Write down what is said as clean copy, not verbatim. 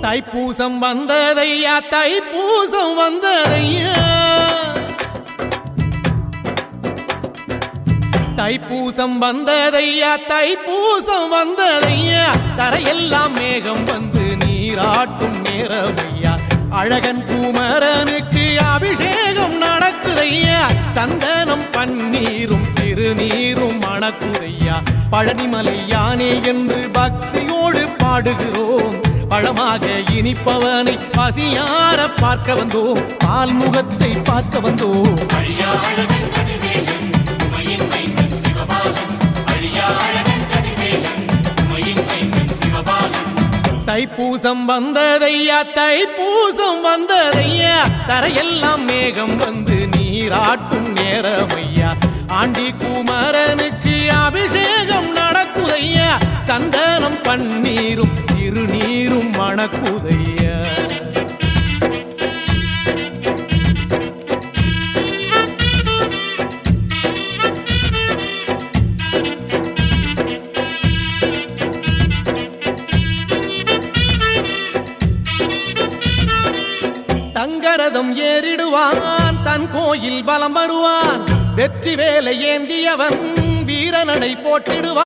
தைப்பூசம் வந்ததையா தைப்பூசம் வந்ததையா தைப்பூசம் வந்ததையா தைப்பூசம் வந்ததையா தரையெல்லாம் மேகம் வந்து நீராட்டும் நேரமையா அழகன் குமரனுக்கு அபிஷேகம் நடக்குதையா சந்தனம் பன்னீரும் திருநீரும் மணக்குதையா பழனிமலை யானே என்று பக்தியோடு பாடுகிறோம் பழமாக இனிப்பவனை பசியார பார்க்க வந்தோம் பால்முகத்தை பார்க்க வந்தோம் தைப்பூசம் வந்ததையா தைப்பூசம் வந்ததையா தரையெல்லாம் மேகம் வந்து நீராட்டும் நேரமையா ஆண்டி குமரனுக்கு அபிஷேகம் நடக்குதையா சந்தனம் பன்னீரும் திருநீரும் மணக்குதையா தங்கரதம் ஏறிடுவான் தன் கோயில் பலம் வருவான் வெற்றி வேலை ஏந்தியவன் வீரநடை போட்டிடுவான்